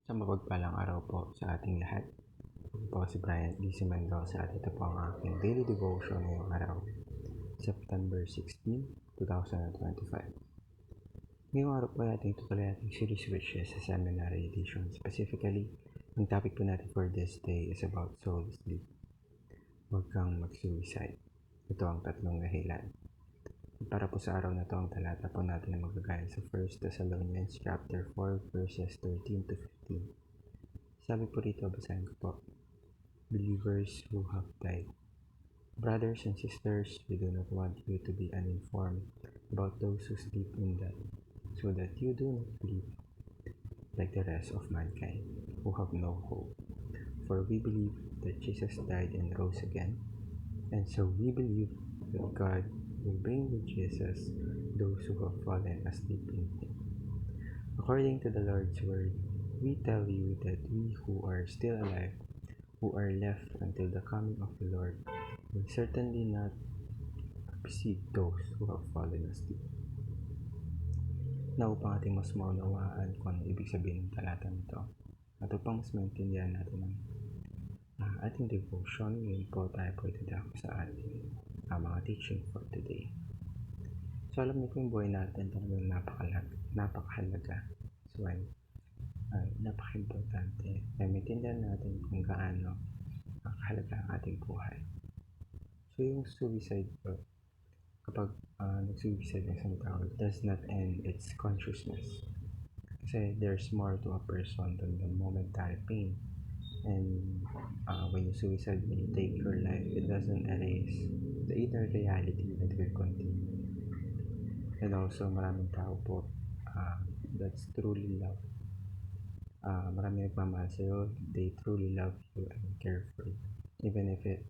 Sa mapagpalang araw po sa ating lahat. Ako po si Brian D. Mendoza at ito po ang aking daily devotion ngayong araw, September 16, 2025. Ngayong araw po ay ating tutuloy ating series which is a seminary edition. Specifically, ang topic po natin for this day is about soul sleep. Huwag kang mag-suicide. Ito ang tatlong dahilan. Para po sa araw na to, ang talata po natin ay magagaya sa 1 Thessalonians chapter 4 verses 13 to 15. Sabi po rito, basahin ko po. Believers who have died. Brothers and sisters, we do not want you to be uninformed about those who sleep in death, so that you do not sleep like the rest of mankind, who have no hope. For we believe that Jesus died and rose again, and so we believe that God will bring with Jesus those who have fallen asleep in him. According to the Lord's word, we tell you that we who are still alive, who are left until the coming of the Lord, will certainly not precede those who have fallen asleep. Na upang ating mas maunawaan kung ano ibig sabihin ng talata nito, at upang mas maintindihan natin ang ating devotion, ngayon po tayo po itadako sa ating mga teaching for today. So alam niyo po yung buhay natin talagang napakahalaga. So napaka-importante na maintindihan natin kung gaano kahalaga ang ating buhay. So yung suicide po, kapag nag-suicide ng isang tao, it does not end its consciousness. Kasi there's more to a person than the momentary pain. And when you suicide, when you take your life, it doesn't erase the inner reality that will continue. And also, maraming tao po that's truly love. Maraming nagmamahal sa'yo, they truly love you and care for you. Even if it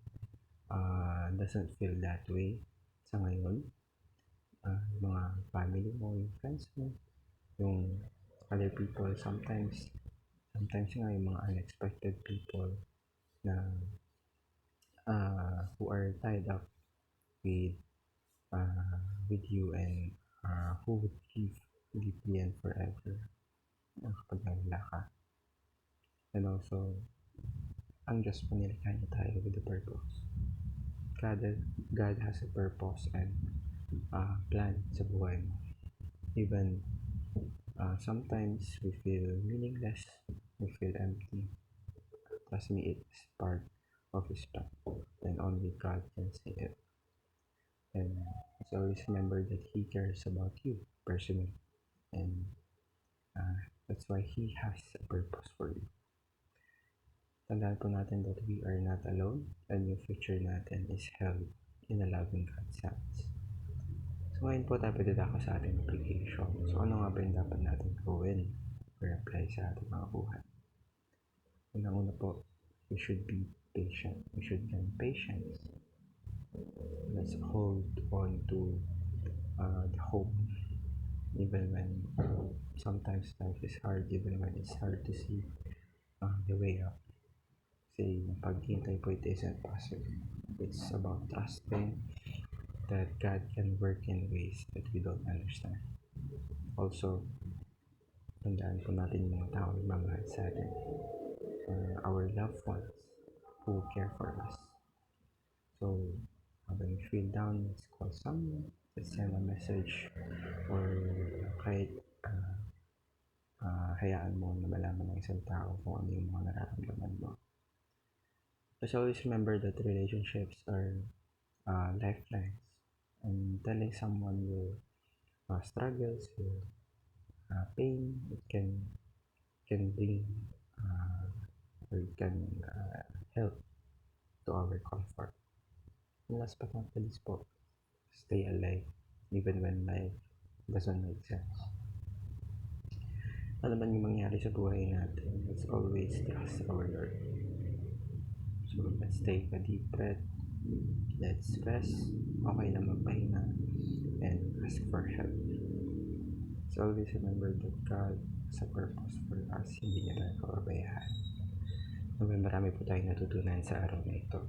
doesn't feel that way sa ngayon, mga family mo, yung friends mo, yung other people, sometimes nga yung mga unexpected people na who are tied up with you and who would live deeply and forever kapag nawala ka. And also, ang Diyos po nilikha niya tayo with a purpose. God has a purpose and plan sa buhay mo. Even sometimes we feel meaningless, we feel empty. Trust me, it's part of His plan, and only God can say it. And so always remember that He cares about you personally, and that's why He has a purpose for you. Tandaan po natin that we are not alone, and yung future natin is held in a loving God's hands. So ngayon po tayo pagdadako sa ating application. So ano nga ba yung dapat natin gawin or apply sa ating mga buhay? Unang-una po, we should be patient. We should learn patience. Let's hold on to the hope. Even when sometimes life is hard, even when it's hard to see the way up. Kasi yung paghintay po, it isn't possible. It's about trusting that God can work in ways that we don't understand. Also, tandaan po natin yung mga tao na mamahal sa atin. Our loved ones who care for us. So, when you feel down, let's call someone, let's send a message, or kahit hayaan mo na malaman ng isang tao kung ano yung mga nararamdaman mo. Just always remember that relationships are lifelines, and telling someone your struggles, your pain, it can bring or it can help to our comfort. And last but not least po, stay alive even when life doesn't make sense. Ano man yung mangyari sa buhay natin, let's always trust our Lord. So let's take a deep breath, let's rest, okay lang magpahinga, and ask for help. So always remember that God has a purpose for us, hindi niya tayo kababayaan. Marami po tayong natutunan sa araw na ito.